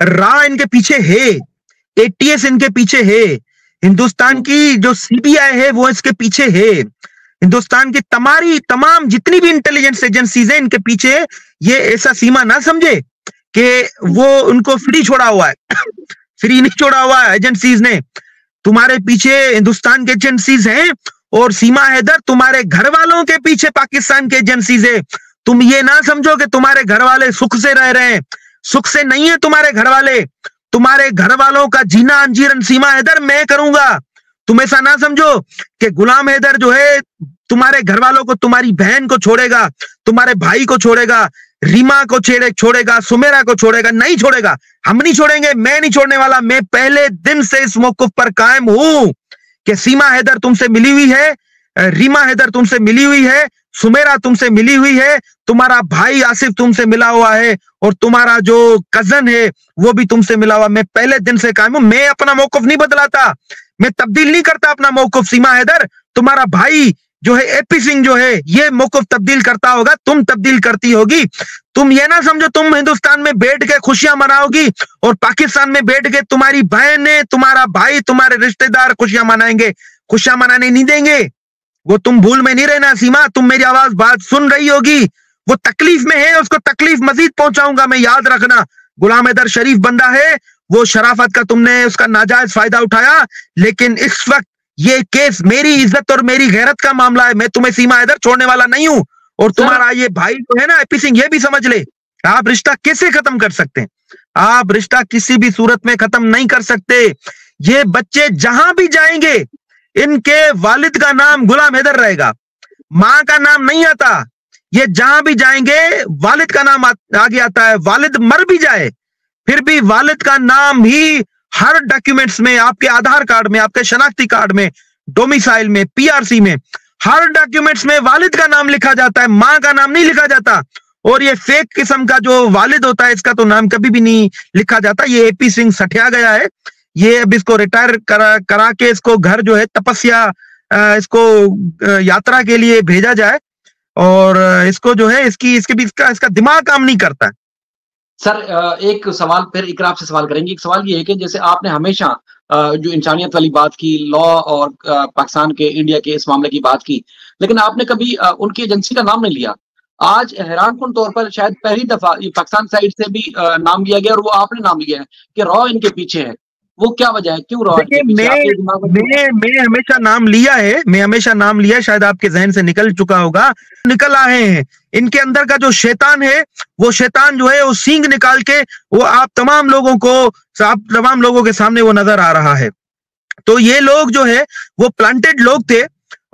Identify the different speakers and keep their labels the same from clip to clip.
Speaker 1: रा इनके पीछे है, एटीएस इनके पीछे है, हिंदुस्तान की जो सीबीआई है वो इसके पीछे है, हिंदुस्तान की तमाम जितनी भी इंटेलिजेंस एजेंसीज है इनके पीछे। ये ऐसा सीमा ना समझे कि वो उनको फ्री छोड़ा हुआ है फ्री नहीं छोड़ा हुआ है एजेंसीज ने, तुम्हारे पीछे हिंदुस्तान के एजेंसीज हैं, और सीमा हैदर तुम्हारे घर वालों के पीछे पाकिस्तान के एजेंसीज है। तुम ये ना समझो कि तुम्हारे घर वाले सुख से रह रहे हैं, सुख से नहीं है तुम्हारे घर वाले, तुम्हारे घर वालों का जीना अंजीरन सीमा हैदर मैं करूंगा। तुम ऐसा ना समझो कि गुलाम हैदर जो है तुम्हारे घर वालों को, तुम्हारी बहन को छोड़ेगा, तुम्हारे भाई को छोड़ेगा, रीमा को छोड़ेगा, सुमेरा को छोड़ेगा, नहीं छोड़ेगा। हम नहीं छोड़ेंगे, मैं नहीं छोड़ने वाला। मैं पहले दिन से इस मौक़िफ़ पर कायम हूं कि सीमा हैदर तुमसे मिली हुई है, रीमा हैदर तुमसे मिली हुई है, सुमेरा तुमसे मिली हुई है, तुम्हारा भाई आसिफ तुमसे मिला हुआ है, और तुम्हारा जो कजन है वो भी तुमसे मिला हुआ। मैं पहले दिन से कायम हूं, मैं अपना मौक़िफ़ नहीं बदलाता, मैं तब्दील नहीं करता अपना मौक़िफ़। सीमा हैदर तुम्हारा भाई जो है एपी सिंह जो है ये मौक़िफ़ तब्दील करता होगा, तुम तब्दील करती होगी। तुम ये ना समझो तुम हिंदुस्तान में बैठ के खुशियां मनाओगी और पाकिस्तान में बैठ के तुम्हारी बहनें, तुम्हारा भाई, तुम्हारे रिश्तेदार खुशियां मनाएंगे। खुशियां मनाने नहीं देंगे, वो तुम भूल में नहीं रहना सीमा। तुम मेरी बात सुन रही होगी, वो तकलीफ में है, उसको तकलीफ मजीद पहुंचाऊंगा मैं, याद रखना। गुलाम हैदर शरीफ बंदा है, वो शराफत का तुमने उसका नाजायज फायदा उठाया, लेकिन इस वक्त ये केस मेरी इज्जत और मेरी गैरत का मामला है। मैं तुम्हें सीमा हैदर छोड़ने वाला नहीं हूं, और तुम्हारा ये भाई जो है ना एपी सिंह, ये भी समझ ले, आप रिश्ता कैसे खत्म कर सकते हैं? आप रिश्ता किसी भी सूरत में खत्म नहीं कर सकते। ये बच्चे जहां भी जाएंगे इनके वालिद का नाम गुलाम हैदर रहेगा, मां का नाम नहीं आता। ये जहां भी जाएंगे वालिद का नाम आगे आता है। वालिद मर भी जाए फिर भी वालिद का नाम ही हर डॉक्यूमेंट्स में, आपके आधार कार्ड में, आपके शनाख्ती कार्ड में, डोमिसाइल में, पीआरसी में, हर डॉक्यूमेंट्स में वालिद का नाम लिखा जाता है, मां का नाम नहीं लिखा जाता। और ये फेक किस्म का जो वालिद होता है इसका तो नाम कभी भी नहीं लिखा जाता। ये एपी सिंह सठिया गया है, ये अब इसको रिटायर करा के इसको घर जो है तपस्या, इसको यात्रा के लिए भेजा जाए, और इसको जो है इसका दिमाग काम नहीं करता है।
Speaker 2: सर एक सवाल फिर इकराम से सवाल करेंगे। एक सवाल ये है कि जैसे आपने हमेशा जो इंसानियत वाली बात की, लॉ और पाकिस्तान के, इंडिया के इस मामले की बात की, लेकिन आपने कभी उनकी एजेंसी का नाम नहीं लिया। आज हैरानकुन तौर पर शायद पहली दफा पाकिस्तान साइड से भी नाम लिया गया, और वो आपने नाम लिया है कि रॉ इनके पीछे है। वो क्या वजह है, क्यों रॉ इनके पीछे?
Speaker 1: मैं हमेशा नाम लिया है, मैं हमेशा नाम लिया, शायद आपके जहन से निकल चुका होगा, निकल आए हैं। इनके अंदर का जो शैतान है, वो शैतान जो है वो सींग निकाल के वो आप तमाम लोगों के सामने वो नजर आ रहा है। तो ये लोग जो है वो प्लांटेड लोग थे,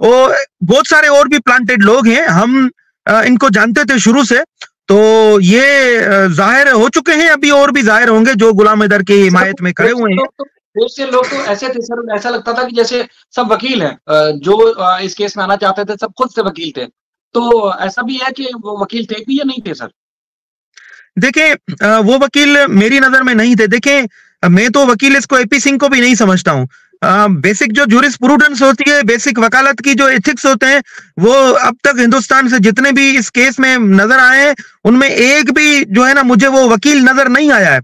Speaker 1: और बहुत सारे और भी प्लांटेड लोग हैं, हम इनको जानते थे शुरू से। तो ये जाहिर हो चुके हैं, अभी और भी जाहिर होंगे जो गुलाम हैदर की हिमायत में खड़े हुए हैं।
Speaker 2: बहुत से लोग तो ऐसे थे सर, ऐसा लगता था कि जैसे सब वकील हैं, जो इस केस में आना चाहते थे सब खुद से वकील थे। तो ऐसा भी है कि वो वकील थे भी या नहीं थे सर?
Speaker 1: देखें, वो वकील मेरी नजर में नहीं थे। देखें, मैं तो वकील इसको एपी सिंह को भी नहीं समझता हूँ। बेसिक जो जूरिस्प्रूडेंस होती है, बेसिक वकालत की जो एथिक्स होते हैं, वो अब तक हिंदुस्तान से जितने भी इस केस में नजर आए हैं उनमें एक भी जो है ना मुझे वो वकील नजर नहीं आया है।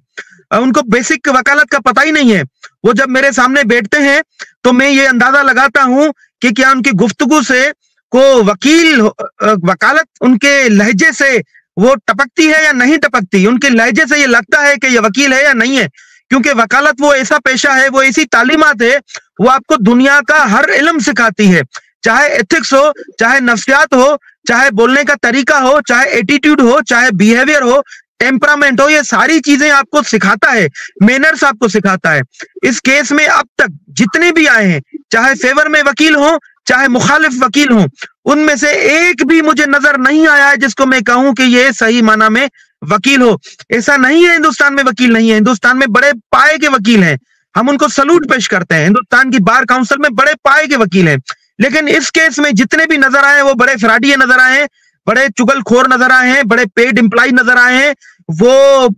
Speaker 1: उनको बेसिक वकालत का पता ही नहीं है। वो जब मेरे सामने बैठते हैं तो मैं ये अंदाजा लगाता हूं कि क्या उनकी गुफ्तगू से को वकालत उनके लहजे से वो टपकती है या नहीं टपकती। उनके लहजे से ये लगता है कि ये वकील है या नहीं है, क्योंकि वकालत वो ऐसा पेशा है, वो ऐसी तालीमात है, वो आपको दुनिया का हर इल्म सिखाती है, चाहे एथिक्स हो, चाहे नफ्सियात हो, चाहे बोलने का तरीका हो, चाहे एटीट्यूड हो, चाहे बिहेवियर हो, टेम्परामेंट हो, ये सारी चीजें आपको सिखाता है, मैनर्स आपको सिखाता है। इस केस में अब तक जितने भी आए हैं, चाहे फेवर में वकील हो, चाहे मुखालिफ वकील हो, उनमें से एक भी मुझे नजर नहीं आया है जिसको मैं कहूं कि ये सही माना में वकील हो। ऐसा नहीं है हिंदुस्तान में वकील नहीं है, हिंदुस्तान में बड़े पाए के वकील हैं, हम उनको सलूट पेश करते हैं। हिंदुस्तान की बार काउंसिल में बड़े पाए के वकील हैं, लेकिन इस केस में जितने भी नजर आए वो बड़े फ्रॉडी नजर आए हैं, बड़े चुगलखोर नजर आए हैं, बड़े पेड एम्प्लॉय नजर आए हैं। वो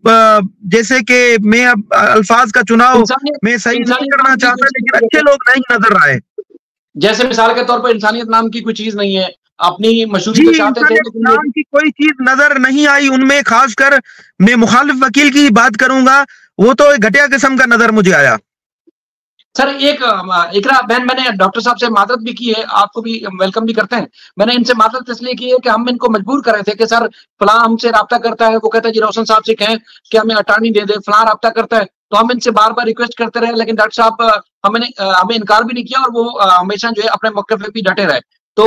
Speaker 1: जैसे कि मैं अब अल्फाज का चुनाव मैं सही नहीं करना चाहता, लेकिन अच्छे लोग नहीं नजर आए।
Speaker 2: जैसे मिसाल के तौर पर इंसानियत नाम की कोई चीज नहीं है, अपनी मशहूरी तो चाहते थे, लेकिन
Speaker 1: नाम की कोई चीज नजर नहीं आई उनमें। खासकर मैं मुखालिफ वकील की बात करूंगा, वो तो एक घटिया किस्म का नजर मुझे आया।
Speaker 2: सर एक इकरा बहन, मैंने डॉक्टर साहब से मादरत भी की है, आपको भी वेलकम भी करते हैं। मैंने इनसे मादरत इसलिए की है कि हम इनको मजबूर कर रहे थे कि सर फलां हमसे राब्ता करता है, वो कहता है जी रोशन साहब से कहें कि हमें अटॉर्नी दे दे, फलां राब्ता करता है, तो हम इनसे बार बार रिक्वेस्ट करते रहे, लेकिन डॉक्टर साहब हमें इनकार भी नहीं किया और वो हमेशा जो है अपने मौके पे भी डटे रहे। तो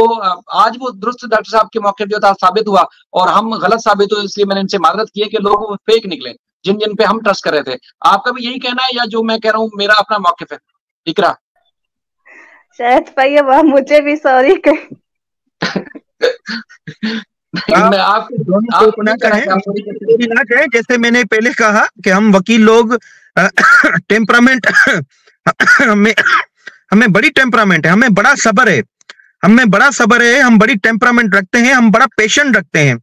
Speaker 2: आज वो दुरुस्त डॉक्टर साहब के मौके जो था साबित हुआ और हम गलत साबित हुए, इसलिए मैंने इनसे मादरत की है कि लोग फेक निकले जिन जिन पे हम ट्रस्ट कर रहे थे। आपका भी यही कहना है या जो मैं कह रहा हूँ मेरा अपना मौके है? इकरा
Speaker 3: शायद भाई अब आप मुझे भी सॉरी कहें।
Speaker 1: आप दोनों को ना कहें, जैसे मैंने पहले कहा कि हम वकील लोग टेम्परामेंट हमें बड़ी टेम्परामेंट है, हमें बड़ा सब्र है, हम बड़ी टेम्परामेंट रखते हैं, हम बड़ा पेशेंट रखते हैं।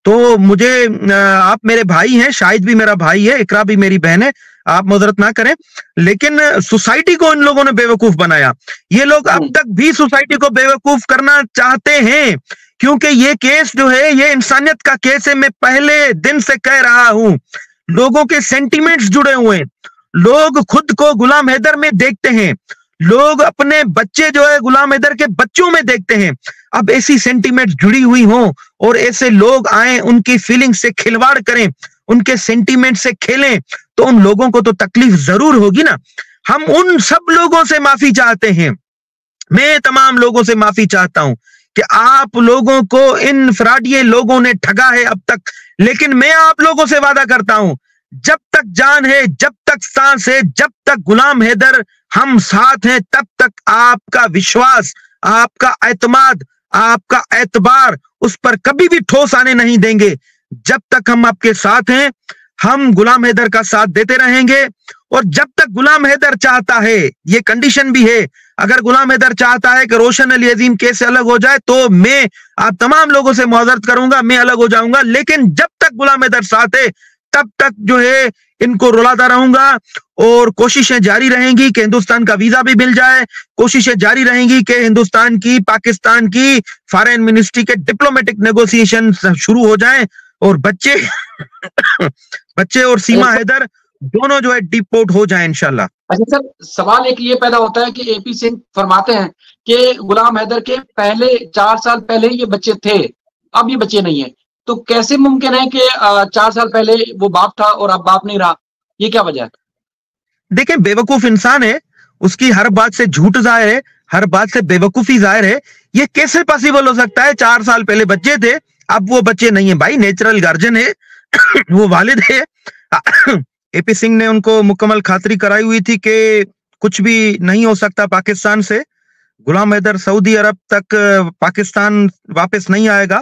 Speaker 1: तो मुझे आप मेरे भाई हैं, शाहिद भी मेरा भाई है, इकरा भी मेरी बहन है, आप मुजरत ना करें, लेकिन सोसाइटी को इन लोगों ने बेवकूफ बनाया। ये लोग अब तक भी सोसाइटी को बेवकूफ करना चाहते हैं, क्योंकि ये केस जो है ये इंसानियत का केस है। मैं पहले दिन से कह रहा हूं, लोगों के सेंटिमेंट्स जुड़े हुए हैं, लोग खुद को गुलाम हैदर में देखते हैं, लोग अपने बच्चे जो है गुलाम हैदर के बच्चों में देखते हैं। अब ऐसी सेंटिमेंट्स जुड़ी हुई हों और ऐसे लोग आए उनकी फीलिंग से खिलवाड़ करें, उनके सेंटिमेंट से खेलें, तो उन लोगों को तो तकलीफ जरूर होगी ना। हम उन सब लोगों से माफी चाहते हैं, मैं तमाम लोगों से माफी चाहता हूं कि आप लोगों को इन फ्रॉडिये लोगों ने ठगा है अब तक, लेकिन मैं आप लोगों से वादा करता हूं, जब तक जान है, जब तक सांस है, जब तक गुलाम हैदर हम साथ हैं, तब तक आपका विश्वास, आपका एतमाद, आपका एतबार उस पर कभी भी ठोस आने नहीं देंगे। जब तक हम आपके साथ हैं, हम गुलाम हैदर का साथ देते रहेंगे। और जब तक गुलाम हैदर चाहता है, ये कंडीशन भी है, अगर गुलाम हैदर चाहता है कि रोशन अली अजीम केस से अलग हो जाए, तो मैं आप तमाम लोगों से मुआवजत करूंगा, मैं अलग हो जाऊंगा। लेकिन जब तक गुलाम हैदर साथ है, तब तक जो है इनको रुलाता रहूंगा और कोशिशें जारी रहेंगी कि हिंदुस्तान का वीजा भी मिल जाए, कोशिशें जारी रहेंगी कि हिंदुस्तान की, पाकिस्तान की फॉरेन मिनिस्ट्री के डिप्लोमेटिक नेगोशिएशन शुरू हो जाएं और बच्चे और सीमा हैदर दोनों जो है डिपोर्ट हो जाएं इंशाल्लाह।
Speaker 2: अच्छा सर, सवाल एक ये पैदा होता है कि एपी सिंह फरमाते हैं कि गुलाम हैदर के पहले 4 साल पहले ये बच्चे थे, अब ये बच्चे नहीं है, तो कैसे मुमकिन है कि 4 साल पहले वो बाप था और अब बाप नहीं रहा? ये क्या वजह है?
Speaker 1: देखें, बेवकूफ इंसान है, उसकी हर बात से झूठ जाहिर है, हर बात से बेवकूफी जाहिर है। ये कैसे पॉसिबल हो सकता है? 4 साल पहले बच्चे थे, अब वो बच्चे नहीं है। भाई नेचुरल गार्जियन है वो वालिद है। एपी सिंह ने उनको मुकम्मल खातरी कराई हुई थी कि कुछ भी नहीं हो सकता पाकिस्तान से, गुलाम हैदर सऊदी अरब तक पाकिस्तान वापस नहीं आएगा,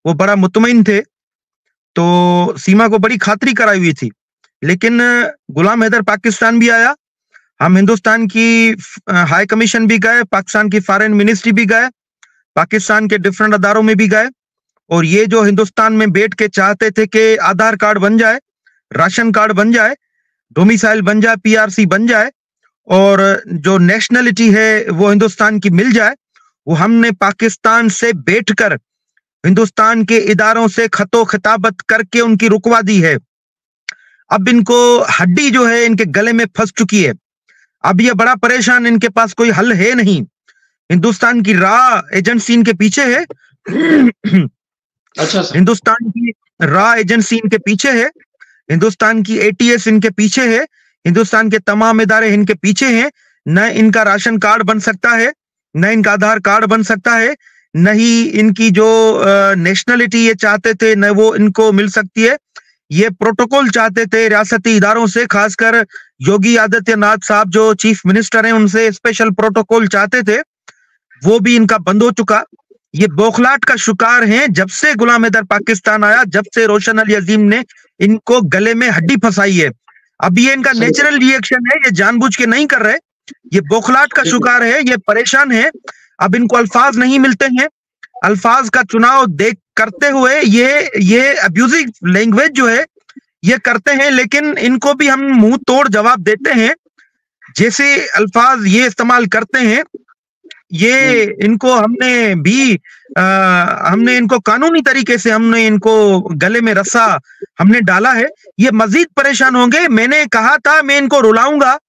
Speaker 1: वो बड़ा मुतमईन थे। तो सीमा को बड़ी खातरी कराई हुई थी, लेकिन गुलाम हैदर पाकिस्तान भी आया, हम हिंदुस्तान की हाई कमीशन भी गए, पाकिस्तान की फॉरेन मिनिस्ट्री भी गए, पाकिस्तान के डिफरेंट अदारों में भी गए, और ये जो हिंदुस्तान में बैठ के चाहते थे कि आधार कार्ड बन जाए, राशन कार्ड बन जाए, डोमिसाइल बन जाए, पीआरसी बन जाए, और जो नेशनलिटी है वो हिंदुस्तान की मिल जाए, वो हमने पाकिस्तान से बैठकर हिंदुस्तान के इदारों से खतो खिताबत करके उनकी रुकवा दी है। अब इनको हड्डी जो है इनके गले में फंस चुकी है, अब ये बड़ा परेशान, इनके पास कोई हल है नहीं। हिंदुस्तान की रॉ एजेंसी इनके पीछे है।
Speaker 2: अच्छा सर।
Speaker 1: हिंदुस्तान की रॉ एजेंसी इनके पीछे है, हिंदुस्तान की एटीएस इनके पीछे है, हिंदुस्तान के तमाम इदारे इनके पीछे हैं। न इनका राशन कार्ड बन सकता है, न इनका आधार कार्ड बन सकता है, न ही इनकी जो नेशनलिटी ये चाहते थे न वो इनको मिल सकती है। ये प्रोटोकॉल चाहते थे रियासती इदारों से, खासकर योगी आदित्यनाथ साहब जो चीफ मिनिस्टर हैं उनसे स्पेशल प्रोटोकॉल चाहते थे, वो भी इनका बंद हो चुका। ये बौखलाहट का शिकार हैं जब से गुलाम हैदर पाकिस्तान आया, जब से रोशन अली अजीम ने इनको गले में हड्डी फंसाई है। अब ये इनका नेचुरल रिएक्शन है, ये जानबूझ के नहीं कर रहे, ये बौखलाहट का शिकार है, ये परेशान है। अब इनको अल्फाज नहीं मिलते हैं, अल्फाज का चुनाव देख करते हुए ये अब्यूजिव लैंग्वेज जो है ये करते हैं, लेकिन इनको भी हम मुंह तोड़ जवाब देते हैं। जैसे अल्फाज ये इस्तेमाल करते हैं, ये इनको हमने इनको कानूनी तरीके से हमने इनको गले में रस्सा हमने डाला है। ये मजीद परेशान होंगे। मैंने कहा था मैं इनको रुलाऊंगा,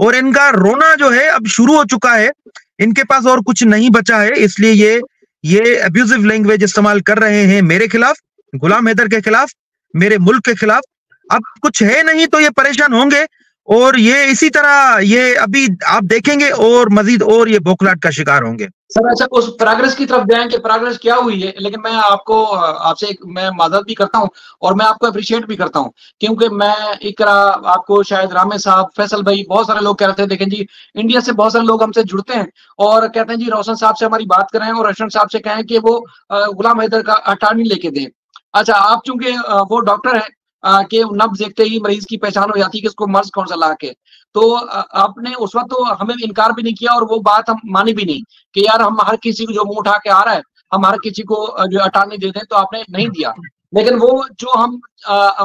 Speaker 1: और इनका रोना जो है अब शुरू हो चुका है। इनके पास और कुछ नहीं बचा है, इसलिए ये अब्यूजिव लैंग्वेज इस्तेमाल कर रहे हैं मेरे खिलाफ, गुलाम हैदर के खिलाफ, मेरे मुल्क के खिलाफ। अब कुछ है नहीं तो ये परेशान होंगे, और ये इसी तरह ये अभी आप देखेंगे और मजीद और ये बौखलाहट का शिकार होंगे।
Speaker 2: सर अच्छा, उस प्रोग्रेस की तरफ जाएं कि प्रोग्रेस क्या हुई है। लेकिन मैं आपसे मैं माजरत भी करता हूं और मैं आपको अप्रिशिएट भी करता हूं, क्योंकि मैं इकरा, आपको शायद रामे साहब, फैसल भाई, बहुत सारे लोग कह रहे थे, देखें जी इंडिया से बहुत सारे लोग हमसे जुड़ते हैं और कहते हैं जी रोशन साहब से हमारी बात करें और रोशन साहब से कहें कि वो गुलाम हैदर का अटॉर्नी लेके दें। अच्छा, आप चूंकि वो डॉक्टर है कि नब्ज देखते ही मरीज की पहचान हो जाती है कि उसको मर्ज कौन सा ला के, तो आपने उस वक्त तो हमें इनकार भी नहीं किया और वो बात हम मानी भी नहीं कि यार हम हर किसी को जो मुंह उठा के आ रहा है हम हर किसी को जो अटॉर्नी दे दें, तो आपने नहीं दिया। लेकिन वो जो हम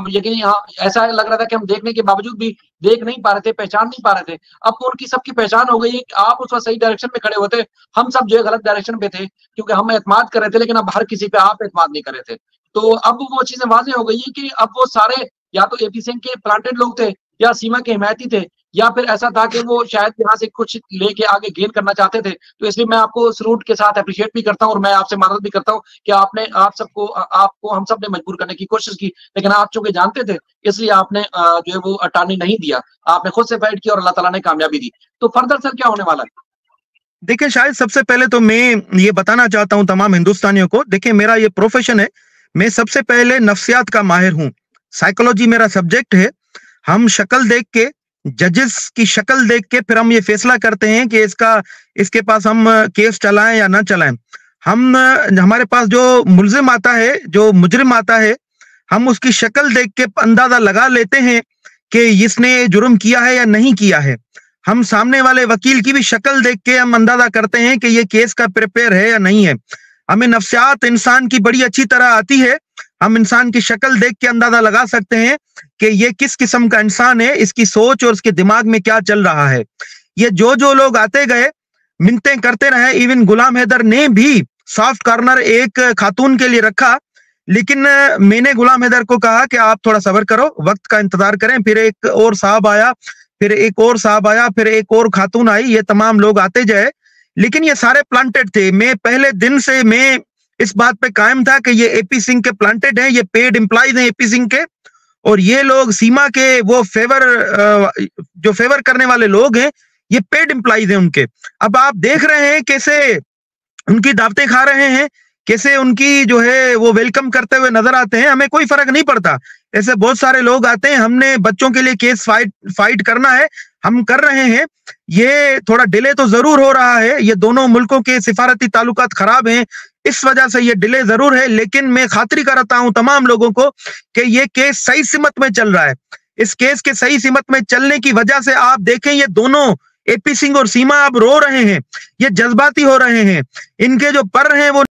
Speaker 2: यकीन ऐसा लग रहा था कि हम देखने के बावजूद भी देख नहीं पा रहे थे, पहचान नहीं पा रहे थे। अब उनकी सबकी पहचान हो गई है। आप उस वक्त सही डायरेक्शन में खड़े होते, हम सब जो है गलत डायरेक्शन पे थे, क्योंकि हम एतमाद कर रहे थे, लेकिन अब हर किसी पे आप एतमाद नहीं कर रहे थे। तो अब वो चीजें वाज़ेह हो गई है कि अब वो सारे या तो एपी सिंह के प्लांटेड लोग थे या सीमा के हिमायती थे, या फिर ऐसा था कि वो शायद यहाँ से कुछ लेके आगे गेन करना चाहते थे। तो इसलिए मैं आपको सलूट के साथ अप्रिशिएट भी करता हूँ और मैं आपसे माजरत भी करता हूँ कि आपको हम सब ने मजबूर करने की कोशिश की, लेकिन आप चूंकि जानते थे इसलिए आपने जो है वो अटॉर्नी नहीं दिया, आपने खुद से फाइट किया और अल्लाह ताला ने कामयाबी दी। तो फर्दर सर क्या होने वाला है?
Speaker 1: देखिए, शायद सबसे पहले तो मैं ये बताना चाहता हूँ तमाम हिंदुस्तानियों को, देखिए मेरा ये प्रोफेशन है, मैं सबसे पहले नफ्सियात का माहिर हूँ, साइकोलॉजी मेरा सब्जेक्ट है। हम शक्ल देख के, जजेस की शक्ल देख के फिर हम ये फैसला करते हैं कि इसके पास हम केस चलाएं या ना चलाएं। हमारे पास जो मुल्जिम आता है, जो मुजरिम आता है, हम उसकी शक्ल देख के अंदाजा लगा लेते हैं कि इसने जुर्म किया है या नहीं किया है। हम सामने वाले वकील की भी शक्ल देख के हम अंदाजा करते हैं कि ये केस का प्रिपेयर है या नहीं है। हमें नफ्सियात इंसान की बड़ी अच्छी तरह आती है। हम इंसान की शक्ल देख के अंदाजा लगा सकते हैं कि ये किस किस्म का इंसान है, इसकी सोच और उसके दिमाग में क्या चल रहा है। ये जो लोग आते गए, मिन्नतें करते रहे, इवन गुलाम हैदर ने भी सॉफ्ट कॉर्नर एक खातून के लिए रखा, लेकिन मैंने गुलाम हैदर को कहा कि आप थोड़ा सब्र करो, वक्त का इंतजार करें। फिर एक और साहब आया, फिर एक और साहब आया, फिर एक और खातून आई, ये तमाम लोग आते जाए, लेकिन ये सारे प्लांटेड थे। मैं पहले दिन से मैं इस बात पे कायम था कि ये एपी सिंह के प्लांटेड हैं, ये पेड एम्प्लॉइज हैं एपी सिंह के, और ये लोग सीमा के वो जो फेवर करने वाले लोग हैं, ये पेड एम्प्लॉइज हैं उनके। अब आप देख रहे हैं कैसे उनकी दावतें खा रहे हैं, कैसे उनकी जो है वो वेलकम करते हुए नजर आते हैं। हमें कोई फर्क नहीं पड़ता, ऐसे बहुत सारे लोग आते हैं। हमने बच्चों के लिए केस फाइट करना है, हम कर रहे हैं। ये थोड़ा डिले तो जरूर हो रहा है, ये दोनों मुल्कों के सिफारती ताल्लुकात खराब हैं, इस वजह से ये डिले जरूर है, लेकिन मैं खातिरी कराता हूं तमाम लोगों को कि ये केस सही सिमत में चल रहा है। इस केस के सही सिमत में चलने की वजह से आप देखें, ये दोनों एपी सिंह और सीमा अब रो रहे हैं, ये जज्बाती हो रहे हैं, इनके जो पर हैं वो